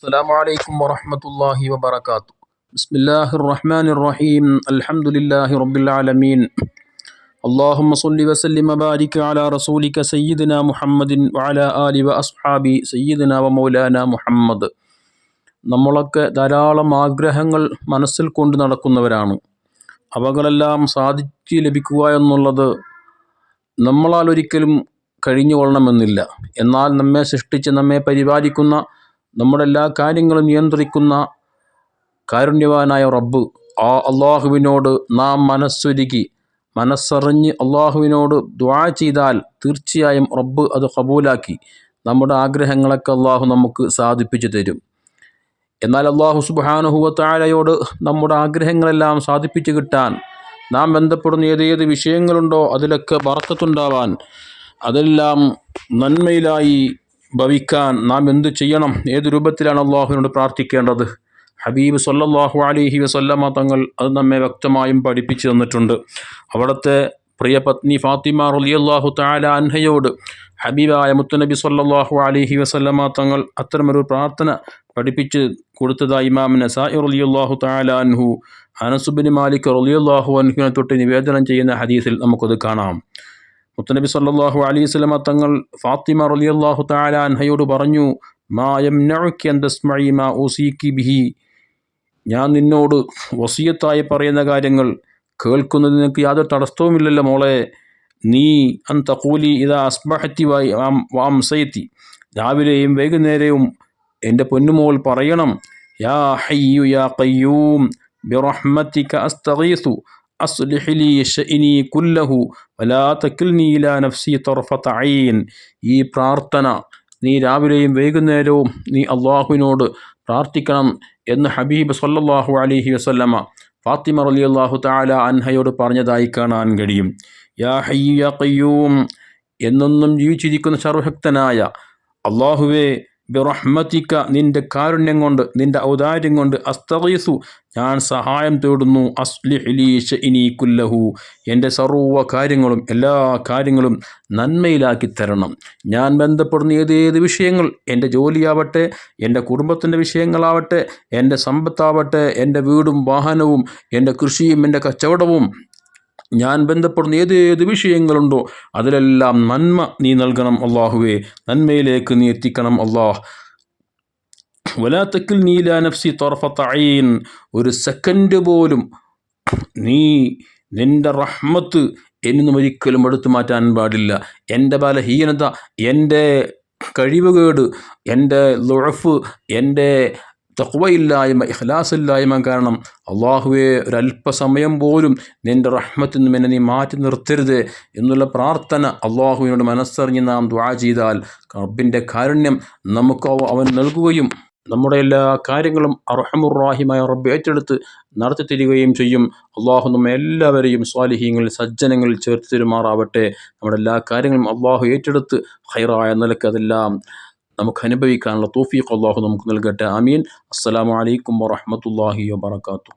السلام عليكم ورحمة الله وبركاته. بسم الله الرحمن الرحيم. الحمد لله رب العالمين. اللهم صل وسلم وبارك على رسولك سيدنا محمد وعلى آله وأصحابه سيدنا ومولانا മുഹമ്മദ്. നമ്മളൊക്കെ ധാരാളം ആഗ്രഹങ്ങൾ മനസ്സിൽ കൊണ്ട് നടക്കുന്നവരാണ്. അവകളെല്ലാം സാധിച്ചു ലഭിക്കുക എന്നുള്ളത് നമ്മളാൽ ഒരിക്കലും കഴിഞ്ഞുകൊള്ളണമെന്നില്ല. എന്നാൽ നമ്മെ സൃഷ്ടിച്ച് നമ്മെ പരിപാലിക്കുന്ന, നമ്മുടെ എല്ലാ കാര്യങ്ങളും നിയന്ത്രിക്കുന്ന കാരുണ്യവാനായ റബ്ബ്, ആ അള്ളാഹുവിനോട് നാം മനസ്സറിഞ്ഞ് അള്ളാഹുവിനോട് ദുആ ചെയ്താൽ തീർച്ചയായും റബ്ബ് അത് ഖബൂലാക്കി നമ്മുടെ ആഗ്രഹങ്ങളൊക്കെ അള്ളാഹു നമുക്ക് സാധിപ്പിച്ചു തരും. എന്നാൽ അള്ളാഹു സുബ്ഹാനഹു വ തആലയോട് നമ്മുടെ ആഗ്രഹങ്ങളെല്ലാം സാധിപ്പിച്ചു കിട്ടാൻ, നാം ബന്ധപ്പെടുന്ന ഏതേത് വിഷയങ്ങളുണ്ടോ അതിലൊക്കെ ബറക്കത്തുണ്ടാവാൻ, അതെല്ലാം നന്മയിലായി ഭവിക്കാൻ നാം എന്തു ചെയ്യണം? ഏത് രൂപത്തിലാണ് അള്ളാഹുവിനോട് പ്രാർത്ഥിക്കേണ്ടത്? ഹബീബ് സല്ലല്ലാഹു അലൈഹി വസല്ലമ തങ്ങൾ അത് നമ്മെ വ്യക്തമായും പഠിപ്പിച്ചു തന്നിട്ടുണ്ട്. അവിടുത്തെ പ്രിയ പത്നി ഫാത്തിമ റളിയല്ലാഹു തആല അൻഹയോട് ഹബീബായ മുത്തുനബി സല്ലല്ലാഹു അലൈഹി വസല്ലമ തങ്ങൾ അത്തരമൊരു പ്രാർത്ഥന പഠിപ്പിച്ച് കൊടുത്തതായി ഇമാം നസാഇ റളിയല്ലാഹു തആല അൻഹു അനസ് ബിൻ മാലിക് റളിയല്ലാഹു അൻഹുവിനെ തൊട്ട് നിവേദനം ചെയ്യുന്ന ഹദീസിൽ നമുക്കത് കാണാം. മുത്തുനബി സല്ലല്ലാഹു അലൈഹി വസല്ലമ തങ്ങൾ ഫാത്തിമ റളിയല്ലാഹു തആല അൻഹയോട് പറഞ്ഞു, മാ യംനഉകി അൻ തസ്മഈ മാ ഊസീകി ബിഹി, ഞാൻ നിന്നോട് വസിയത്തായി പറയുന്ന കാര്യങ്ങൾ കേൾക്കുന്നതിന് നിനക്ക് യാതൊരു തടസ്സവുമില്ലല്ലോ മോളെ. നീ അൻ തഖൂലി ഇദാ അസ്ബഹതി വ അംസൈതി, രാവിലെയും വൈകുന്നേരവും എൻ്റെ പൊന്നുമോൾ പറയണം, യാ ഹയ്യു യാ ഖയ്യൂം ബിറഹ്മതിക അസ്തഗീസു അസ്ലിഹ് ലീ ശഅനി കുല്ലഹു വലാ തകിൽനി ഇലാ നഫ്സി തർഫത ഐൻ. ഈ പ്രാർത്ഥന നീ രാവിലെയും വൈകുന്നേരവും നീ അള്ളാഹുവിനോട് പ്രാർത്ഥിക്കണം എന്ന് ഹബീബ് സല്ലല്ലാഹു അലൈഹി വസല്ലമ ഫാത്തിമ റളിയല്ലാഹു തആല അൻഹയോട് പറഞ്ഞതായി കാണാൻ കഴിയും. യാ ഹയ്യു യാ ഖയ്യൂം, എന്നെന്നും ജീവിച്ചിരിക്കുന്ന സർവശക്തനായ അള്ളാഹുവേ, ബിറഹ്മതിക, നിൻ്റെ കാരുണ്യം കൊണ്ട്, നിൻ്റെ ഔദാര്യം കൊണ്ട്, അസ്തഗീസു, ഞാൻ സഹായം തേടുന്നു, അസ്ലിഹ് ലീ ശഅനി കുല്ലഹു, എൻ്റെ സർവ്വ കാര്യങ്ങളും എല്ലാ കാര്യങ്ങളും നന്മയിലാക്കി തരണം. ഞാൻ ബന്ധപ്പെടുന്ന ഏതേത് വിഷയങ്ങൾ, എൻ്റെ ജോലിയാവട്ടെ, എൻ്റെ കുടുംബത്തിൻ്റെ വിഷയങ്ങളാവട്ടെ, എൻ്റെ സമ്പത്താവട്ടെ, എൻ്റെ വീടും വാഹനവും, എൻ്റെ കൃഷിയും എൻ്റെ കച്ചവടവും, ഞാൻ ബന്ധപ്പെടുന്ന ഏതേത് വിഷയങ്ങളുണ്ടോ അതിലെല്ലാം നന്മ നീ നൽകണം അള്ളാഹുവേ, നന്മയിലേക്ക് നീ എത്തിക്കണം അള്ളാഹ്. വലാ തകിൽനി ഇലാ നഫ്സി തർഫത ഐൻ, ഒരു സെക്കൻഡ് പോലും നീ നിൻ്റെ റഹ്മത്ത് എന്നും ഒരിക്കലും എടുത്തു മാറ്റാൻ പാടില്ല. എൻ്റെ ബലഹീനത, എൻ്റെ കഴിവുകേട്, എൻ്റെ ളുഅഫ്, എൻ്റെ തഖ്വയില്ലായ്മ, ഇഖ്ലാസില്ലായ്മ കാരണം അള്ളാഹുവേ, ഒരല്പസമയം പോലും നിൻ്റെ റഹ്മത്തിൽ നിന്നും എന്നെ നീ മാറ്റി നിർത്തരുത് എന്നുള്ള പ്രാർത്ഥന അള്ളാഹുവിനോട് മനസ്സറിഞ്ഞ് നാം ദുആ ചെയ്താൽ റബ്ബിൻ്റെ കാരുണ്യം നമുക്ക് അവൻ നൽകുകയും നമ്മുടെ എല്ലാ കാര്യങ്ങളും അർഹമുർ റഹീമായ റബ്ബ് ഏറ്റെടുത്ത് നടത്തി തരികയും ചെയ്യും. അള്ളാഹു നമ്മെ എല്ലാവരെയും സ്വാലിഹീങ്ങളിൽ, സജ്ജനങ്ങളിൽ ചേർത്ത് തരുമാറാവട്ടെ. നമ്മുടെ എല്ലാ കാര്യങ്ങളും അള്ളാഹു ഏറ്റെടുത്ത് ഖൈറായ നിലക്ക് അതെല്ലാം നമുക്ക് അനുഭവിക്കാനുള്ള തൗഫീഖ് അള്ളാഹു നമുക്ക് നൽകട്ടെ. ആമീൻ. അസ്സലാമു അലൈക്കും വറഹ്മത്തുള്ളാഹി വബറകാതുഹു.